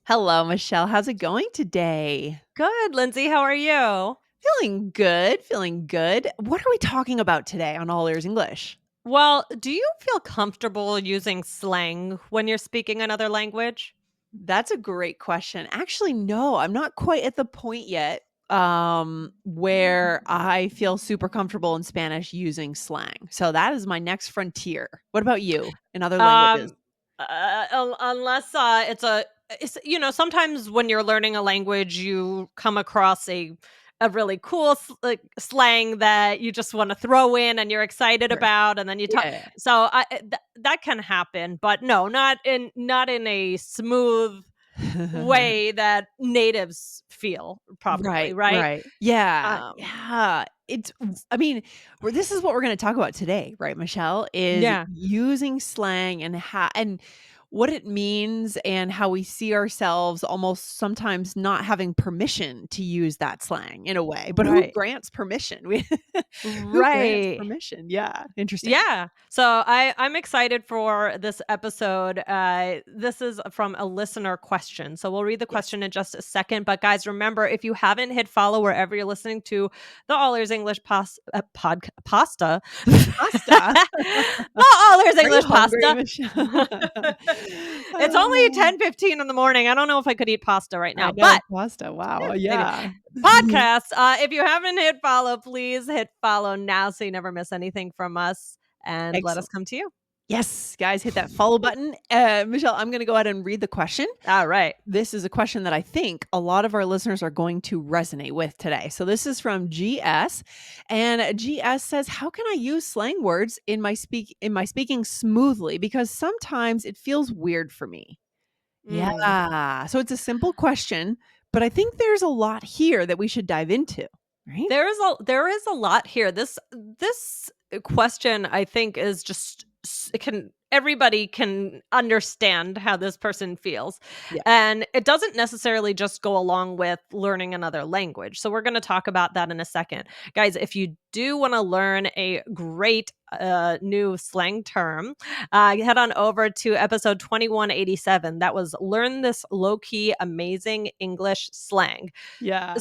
Hello, Michelle. How's it going today? Good, Lindsay. How are you? Feeling good, feeling good. What are we talking about today on All Ears English? Well, do you feel comfortable using slang when you're speaking another language? That's a great question. Actually, no, I'm not quite at the point yet where I feel super comfortable in Spanish using slang. So that is my next frontier. What about you in other languages? Um, unless sometimes when you're learning a language, you come across a really cool slang that you just want to throw in and you're excited Sure. about, and then you talk. Yeah. So that can happen, but no, not in a smooth way that natives feel. Probably, Right, right? right. Yeah, Um, yeah. I mean, this is what we're gonna talk about today, right, Michelle, is yeah. using slang and what it means and how we see ourselves almost sometimes not having permission to use that slang in a way. But who Right. grants permission? Who grants Right. permission? Yeah, interesting. Yeah. So I'm excited for this episode. This is from a listener question. So we'll read the Yes. question in just a second. But guys, remember, if you haven't hit follow wherever you're listening to the All Ears English pasta, Pasta. the All Ears Are you English hungry, pasta. Michelle? It's only Oh, 10:15 in the morning. I don't know if I could eat pasta right I now, know, but pasta. Wow, maybe yeah. podcast. If you haven't hit follow, please hit follow now so you never miss anything from us and let us Excellent. come to you. Yes, guys, hit that follow button. Michelle, I'm going to go ahead and read the question. All right. This is a question that I think a lot of our listeners are going to resonate with today. So this is from GS, and GS says, "How can I use slang words in my speaking smoothly? Because sometimes it feels weird for me." Mm. Yeah. So it's a simple question, but I think there's a lot here that we should dive into, right? There is a lot here. This question, I think, is just it can everybody can understand how this person feels. Yeah. And it doesn't necessarily just go along with learning another language. So we're going to talk about that in a second. Guys, if you do want to learn a great new slang term, head on over to episode 2187. That was Learn This Low Key Amazing English Slang. Yeah.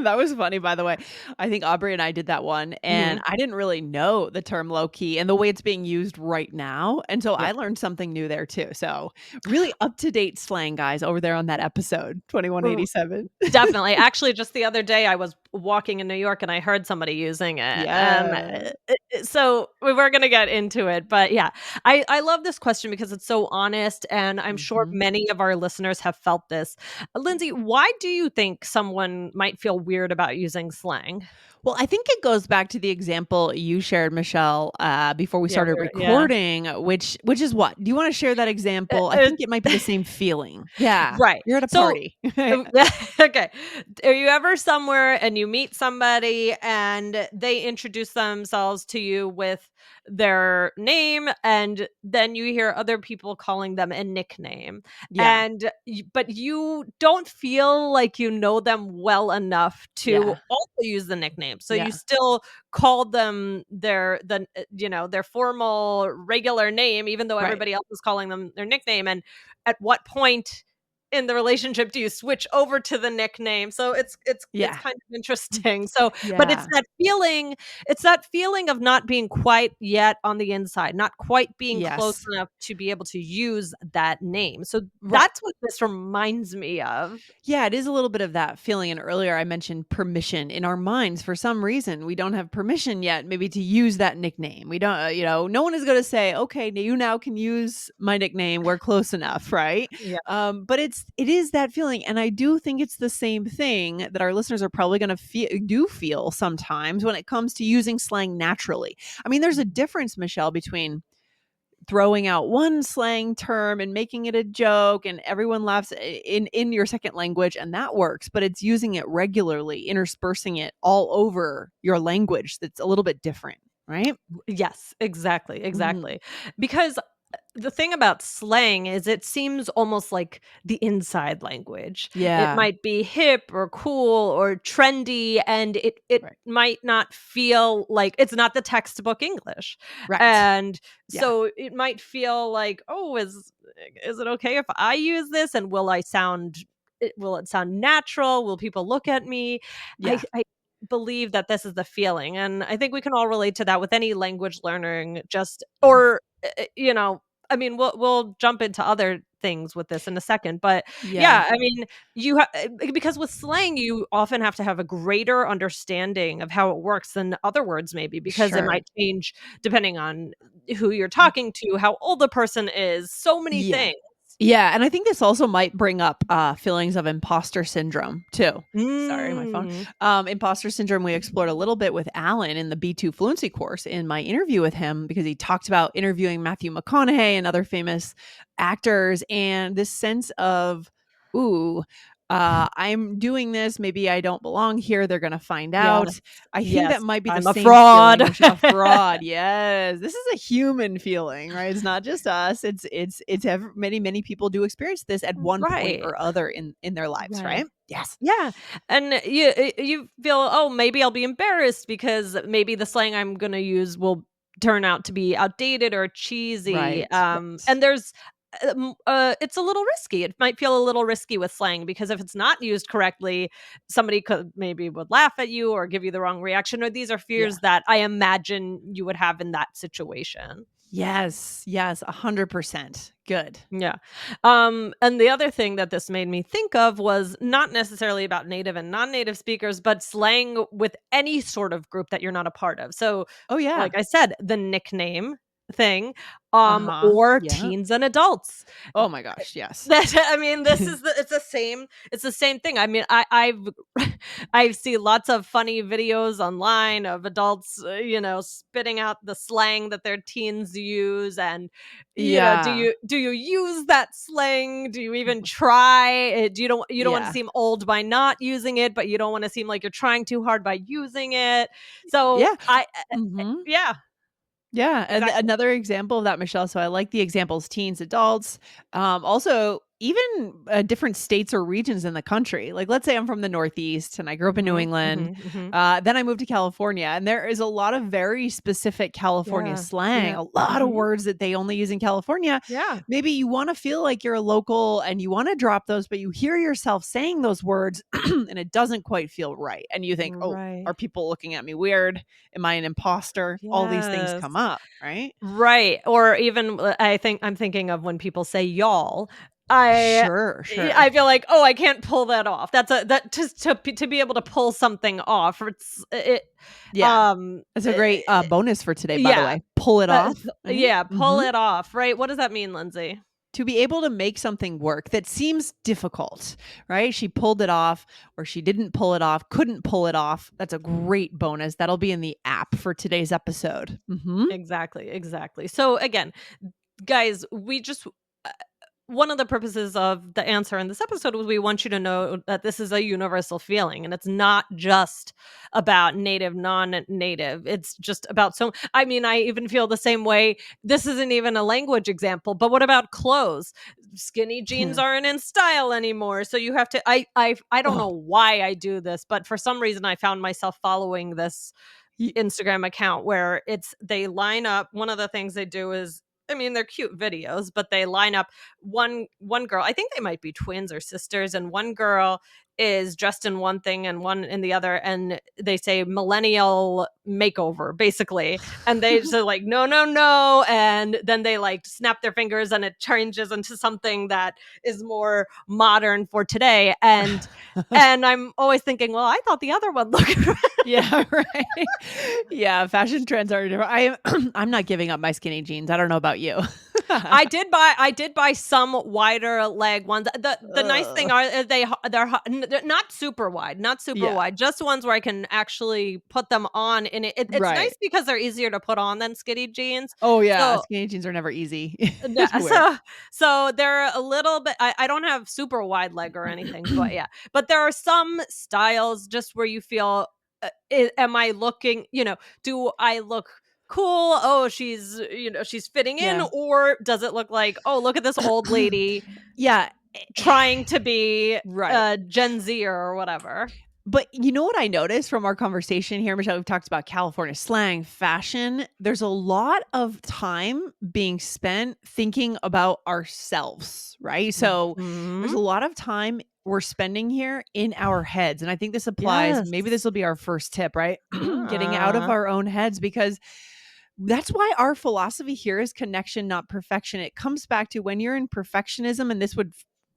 That was funny, by the way. I think Aubrey and I did that one, and Mhm. I didn't really know the term low key and the way it's being used right now. And so Yeah. I learned something new there too. So really up to date slang, guys, over there on that episode, R 2187. Definitely. Actually, just the other day, I was walking in New York and I heard somebody using it, and, Yes. so we were gonna get into it, but yeah. I love this question because it's so honest, and I'm sure Mhm. many of our listeners have felt this. Lindsay, why do you think someone might feel weird about using slang? Well, I think it goes back to the example you shared, Michelle, before we Yeah, started yeah. recording, which is what? Do you wanna share that example? I It think it might be the same feeling. Yeah. Right. You're at a So party. okay. Are you ever somewhere and you meet somebody and they introduce themselves to you with their name, and then you hear other people calling them a nickname, Yeah. and but you don't feel like you know them well enough to Yeah. also use the nickname. So you Yeah. still call them their formal regular name, even though Right. everybody else is calling them their nickname. And at what point in the relationship do you switch over to the nickname? So it's Yeah. kind of interesting. So, but Yeah. it's that feeling of not being quite yet on the inside, not quite being close Yes. enough to be able to use that name. So Right. that's what this reminds me of. Yeah, it is a little bit of that feeling, and earlier I mentioned permission. In our minds, for some reason, we don't have permission yet maybe to use that nickname. We don't, no one is gonna say, "Okay, you now can use my nickname, we're close enough," right? Yeah. But it is that feeling, and I do think it's the same thing that our listeners are probably gonna feel sometimes when it comes to using slang naturally. I mean, there's a difference, Michelle, between throwing out one slang term and making it a joke and everyone laughs in your second language, and that works, but it's using it regularly, interspersing it all over your language, that's a little bit different, right? Yes, exactly, Mhm. exactly. Because the thing about slang is it seems almost like the inside language. It Yeah. might be hip or cool or trendy, and it Right. might not feel like it's not the textbook English. Right. And Yeah. so it might feel like, "Oh, is it okay if I use this, and will it sound natural? Will people look at me?" Yeah. I believe that this is the feeling, and I think we can all relate to that with any language learning, just Mhm. or, you know, I mean, we'll jump into other things with this in a second, but Yeah. yeah, I mean, because with slang, you often have to have a greater understanding of how it works than other words maybe, because it Sure. might change depending on who you're talking to, how old the person is, so many Yeah. things. Yeah, and I think this also might bring up, feelings of imposter syndrome too. Sorry, my phone. Mm. Imposter syndrome we explored a little bit with Alan in the B2 fluency course in my interview with him because he talked about interviewing Matthew McConaughey and other famous actors and this sense of, "Ooh, I'm doing this, maybe I don't belong here, they're gonna find Yes. out." I think that Yes. might be the I'm a same fraud. feeling, a fraud, yes. This is a human feeling, right? It's not just us, many, many people do experience this at one point Right. or other in their lives, Right. right? Yes. Yeah, and you feel, "Oh, maybe I'll be embarrassed because maybe the slang I'm gonna use will turn out to be outdated or cheesy," Right, right. and it's a little risky. It might feel a little risky with slang because if it's not used correctly, somebody could maybe would laugh at you or give you the wrong reaction, or these are Yeah. fears that I imagine you would have in that situation. Yes, yes, 100%. Good. Yeah. And the other thing that this made me think of was not necessarily about native and non-native speakers, but slang with any sort of group that you're not a part of. So, Oh, yeah. like I said, the nickname thing, Uh-huh. or Yeah. teens and adults. Oh my gosh, yes. That I mean, this is it's the same thing. I mean, I've I see lots of funny videos online of adults, spitting out the slang that their teens use, and do Yeah. you use that slang? Do you even try? You don't want to Yeah. seem old by not using it, but you don't want to seem like you're trying too hard by using it. So Yeah. Mhm. yeah, Yeah, and exactly. another example of that, Michelle, so I like the examples teens, adults, also even, different states or regions in the country. Like, let's say I'm from the Northeast and I grew up in New Mhm, England, mhm, mhm. then I moved to California, and there is a lot of very specific California Yeah, slang, yeah. a lot of Mhm. words that they only use in California. Yeah. Maybe you wanna feel like you're a local and you wanna drop those, but you hear yourself saying those words and it doesn't quite feel right, and you think, "Oh, Right. are people looking at me weird? Am I an imposter?" All these things Yes. come up, right? Right, or even, I'm thinking of when people say "y'all." I Sure, sure. I feel like, "Oh, I can't pull that off." That's a that just to be able to pull something off, Yeah. um, That's a eh, great, bonus for today, by the yeah, way. Pull it off, right? yeah, pull Mhm. it off, right? What does that mean, Lindsay? To be able to make something work that seems difficult, right? She pulled it off or she didn't pull it off, couldn't pull it off. That's a great bonus. That'll be in the app for today's episode. Mhm. Exactly, exactly. So again, guys, one of the purposes of the answer in this episode was we want you to know that this is a universal feeling and it's not just about native, non-native. It's just about I mean, I even feel the same way. This isn't even a language example, but what about clothes? Skinny jeans Yeah. aren't in style anymore. So you have to I don't know Oh, why I do this, but for some reason I found myself following this ye Instagram account where they line up. One of the things they do is, I mean, they're cute videos, but they line up one girl. I think they might be twins or sisters, and one girl is dressed in one thing and one in the other, and they say millennial makeover, basically. And they just are like, no, no, no. And then they like snap their fingers and it changes into something that is more modern for today. And I'm always thinking, well, I thought the other one looked Yeah, right. Yeah, fashion trends are different. I am I'm not giving up my skinny jeans. I don't know about you. I did buy some wider leg ones. The nice thing Ugh. are they're not super wide, not super Yeah, wide, just ones where I can actually put them on, and it's nice right. because they're easier to put on than skinny jeans. Oh, yeah, So skinny jeans are never easy yeah, to wear. so they're a little bit. I don't have super wide leg or anything, but yeah, but there are some styles just where you feel, am I looking? Do I look cool? Oh, she's, she's fitting in, Yeah. or does it look like, oh, look at this old lady Yeah. trying to be Right. Gen Z or whatever? But you know what I noticed from our conversation here, Michelle? We've talked about California slang, fashion. There's a lot of time being spent thinking about ourselves, right? So there's Mhm. a lot of time we're spending here in our heads. And I think this applies. Yes. Maybe this will be our first tip, right? Getting out of Ah. our own heads, because that's why our philosophy here is connection, not perfection. It comes back to when you're in perfectionism, and this would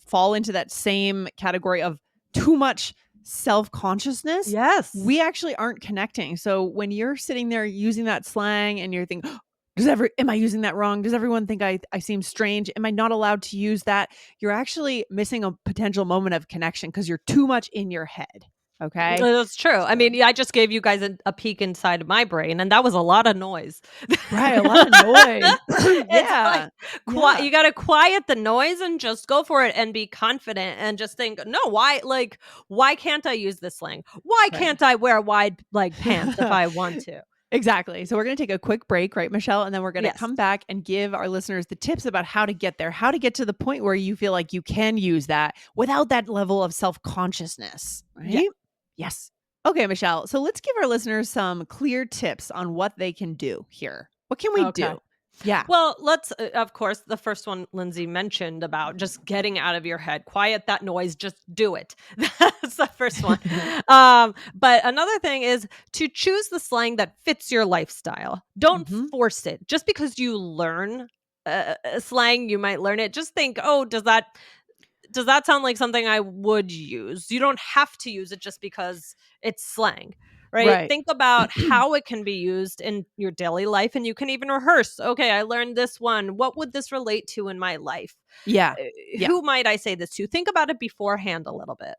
fall into that same category of too much self consciousness. Yes. We actually aren't connecting. So when you're sitting there using that slang and you're thinking, am I using that wrong? Does everyone think I seem strange? Am I not allowed to use that? You're actually missing a potential moment of connection because you're too much in your head. Okay. That's true. I So, mean, yeah, I just gave you guys a peek inside of my brain, and that was a lot of noise. right. A lot of noise. It's like, Yeah. you Yeah. gotta quiet the noise and just go for it and be confident and just think, "No, why can't I use this slang? Why Right. can't I wear wide leg pants if I want to?" Exactly. So we're going to take a quick break, right, Michelle? And then we're going to Yes. come back and give our listeners the tips about how to get there, how to get to the point where you feel like you can use that without that level of self consciousness, Yeah. right? Yes. Okay, Michelle. So let's give our listeners some clear tips on what they can do here. What can we Okay. do? Yeah. Well, let's, of course, the first one Lindsay mentioned about just getting out of your head, quiet that noise, just do it. That's the first one. But another thing is to choose the slang that fits your lifestyle. Don't Hmm. force it. Just because you learn slang, you might learn it. Just think, oh, does that sound like something I would use? You don't have to use it just because it's slang, right? Right. Think about how it can be used in your daily life, and you can even rehearse. Okay, I learned this one. What would this relate to in my life? Yeah. Uh, Yeah. Who might I say this to? Think about it beforehand a little bit.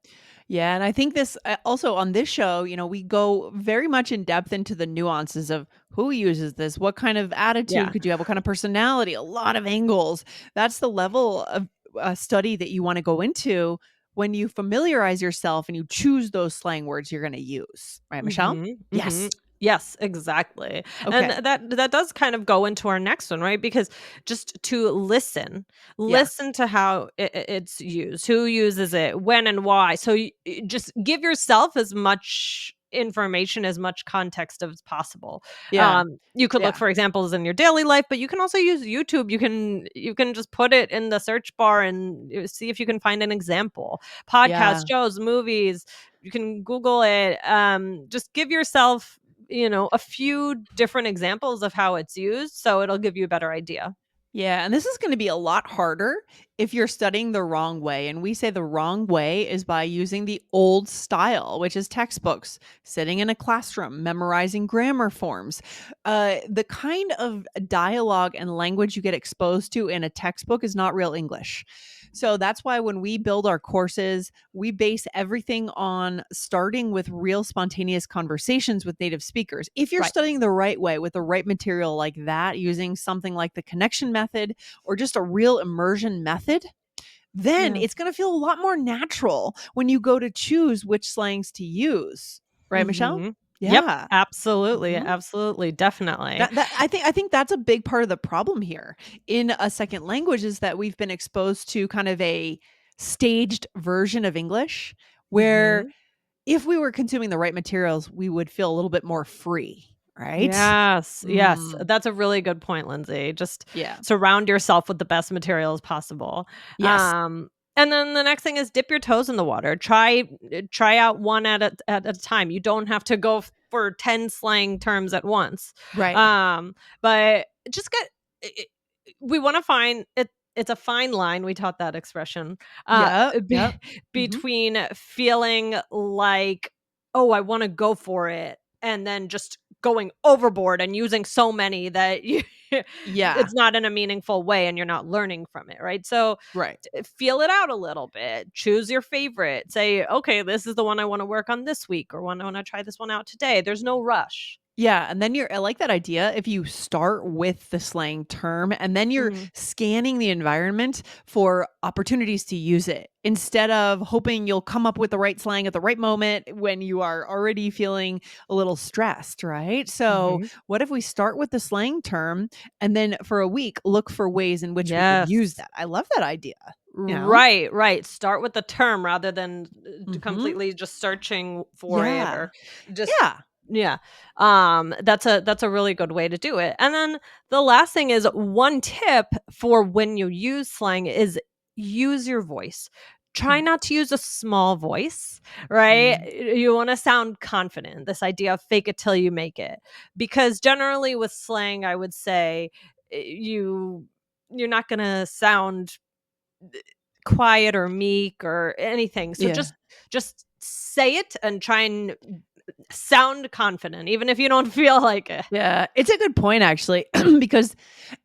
Yeah, and I think this also on this show, we go very much in depth into the nuances of who uses this, what kind of attitude Yeah. could you have, what kind of personality, a lot of angles. That's the level of study that you want to go into when you familiarize yourself and you choose those slang words you're going to use, right, Michelle? Mhm, Yes. mhm. Yes, exactly. And Okay. that does kind of go into our next one, right? Because just to listen, Yeah. listen to how it's used, who uses it, when and why. So just give yourself as much information, as much context as possible. Yeah. You could look Yeah. for examples in your daily life, but you can also use YouTube. You can just put it in the search bar and see if you can find an example. Podcasts, Yeah. shows, movies, you can Google it. Just give yourself, a few different examples of how it's used, so it'll give you a better idea. Yeah, and this is going to be a lot harder if you're studying the wrong way. And we say the wrong way is by using the old style, which is textbooks, sitting in a classroom, memorizing grammar forms. The kind of dialogue and language you get exposed to in a textbook is not real English. So that's why when we build our courses, we base everything on starting with real spontaneous conversations with native speakers. If you're Right. studying the right way with the right material like that, using something like the connection method or just a real immersion method, then Yeah. it's going to feel a lot more natural when you go to choose which slangs to use. Right, Michelle? Mhm. Yep. Yeah. Absolutely, Mhm. absolutely, definitely. I think that's a big part of the problem here in a second language is that we've been exposed to kind of a staged version of English where Mhm. if we were consuming the right materials, we would feel a little bit more free, right? Yes, yes. Mm, That's a really good point, Lindsay. Just yeah. surround yourself with the best materials possible. Yes. And then the next thing is dip your toes in the water. Try out one at a time. You don't have to go for 10 slang terms at once. Right. But just get I I we wanna find it. It's a fine line, we taught that expression, Yep. Yep. be Hmm. between feeling like, "Oh, I wanna go for it," and then just going overboard and using so many that you Yeah. it's not in a meaningful way and you're not learning from it, right? So, Right. feel it out a little bit. Choose your favorite. Say, "Okay, this is the one I wanna work on this week," or, "I wanna try this one out today." There's no rush. Yeah, and then I like that idea if you start with the slang term and then you're Mhm. scanning the environment for opportunities to use it instead of hoping you'll come up with the right slang at the right moment when you are already feeling a little stressed, right? So, Mhm. what if we start with the slang term and then for a week look for ways in which we could use Yes. that? I love that idea, you know? Right, right. Start with the term rather than Mhm. completely just searching for it Yeah. or just Yeah. yeah. That's a really good way to do it. And then the last thing is one tip for when you use slang is use your voice. Try not to use a small voice, right? Mhm. You want to sound confident. This idea of fake it till you make it. Because generally with slang, I would say you're not going to sound quiet or meek or anything. So Yeah. just say it and try and sound confident even if you don't feel like it. Yeah, it's a good point actually, because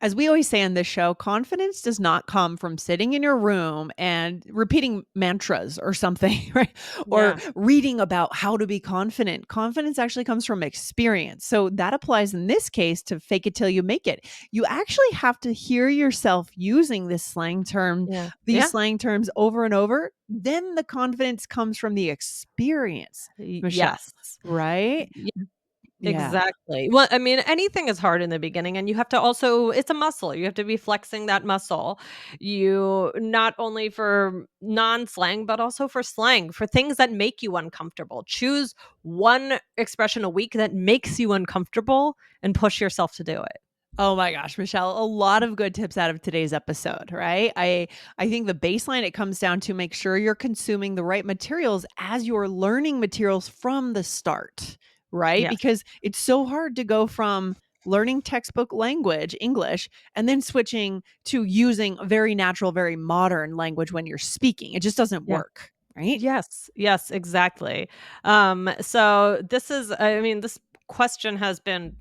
as we always say on this show, confidence does not come from sitting in your room and repeating mantras or something, right? Or Yeah. reading about how to be confident. Confidence actually comes from experience. So that applies in this case to fake it till you make it. You actually have to hear yourself using Yeah. these Yeah. slang terms over and over. Then the confidence comes from the experience, Michelle, Yes. right? Y Yeah. Exactly. Well, I mean, anything is hard in the beginning, and you have to also it's a muscle. You have to be flexing that muscle. You not only for non-slang, but also for slang, for things that make you uncomfortable. Choose one expression a week that makes you uncomfortable and push yourself to do it. Oh my gosh, Michelle, a lot of good tips out of today's episode, right? I think the baseline it comes down to make sure you're consuming the right materials as you're learning materials from the start, right? Yes. Because it's so hard to go from learning textbook language, English, and then switching to using very natural, very modern language when you're speaking. It just doesn't Yeah. work, right? Yes, yes, exactly. So this is, I mean, this question has been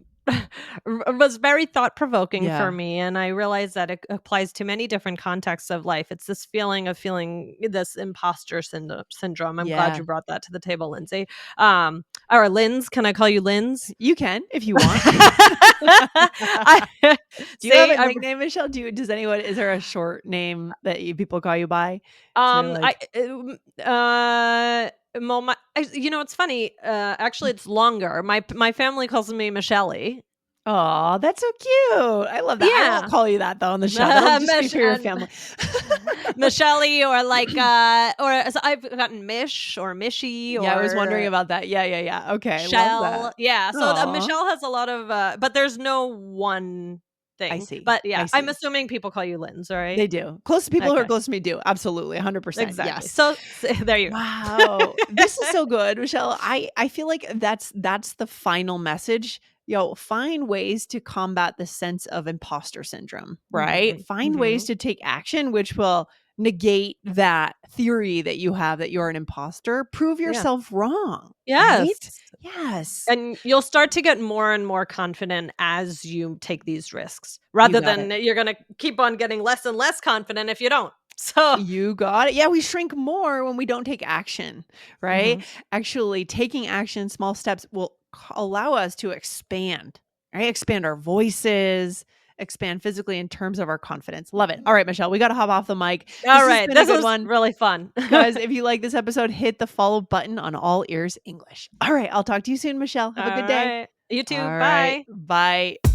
was very thought provoking for Yeah. me, and I realize that it applies to many different contexts of life. It's this feeling of feeling this imposter syndrome. I'm glad Yeah. you brought that to the table, Lindsay. Or Linz, can I call you Linz? You can if you want. I, Do you have see, a I'm nickname, Michelle? Does anyone is there a short name that people call you by? Is there I like well, you know, it's funny, actually, it's longer. My family calls me Michelle. Oh, that's so cute. I love that. I won't Yeah. call you that though on the show. That'll just be Mish for your and family. Michelle or like, or so I've gotten Mish or Mishy Yeah, I was wondering or about that. Yeah, yeah, yeah. Okay, I love Shell. that. Yeah, so, Aw, Michelle has a lot of, but there's no one I thing. see. But, yeah, I I'm see. assuming people call you Linz, right? They do. Close to people who are Okay, close to me do. Absolutely, 100%. exactly. Yes. So, there you Wow. This is go. so good, Michelle. I feel like that's the final message. Find ways to combat the sense of imposter syndrome, right? Mhm, Find ways mhm. to take action which will negate that theory that you have that you're an imposter. Prove Yeah. yourself wrong, right? Yes. Yes. And you'll start to get more and more confident as you take these risks, You rather got than it. you're gonna keep on getting less and less confident if you don't. So You got it. Yeah, we shrink more when we don't take action, right? mhm, Actually, taking action, small steps will allow us to expand, right? Expand our voices, expand physically in terms of our confidence. Love it. All right, Michelle, we got to hop off the mic. This has alright, been a this good was one. really fun. Guys, if you like this episode, hit the follow button on All Ears English. All right, I'll talk to you soon, Michelle. Have a good day. Alright. You All too, right, bye. bye.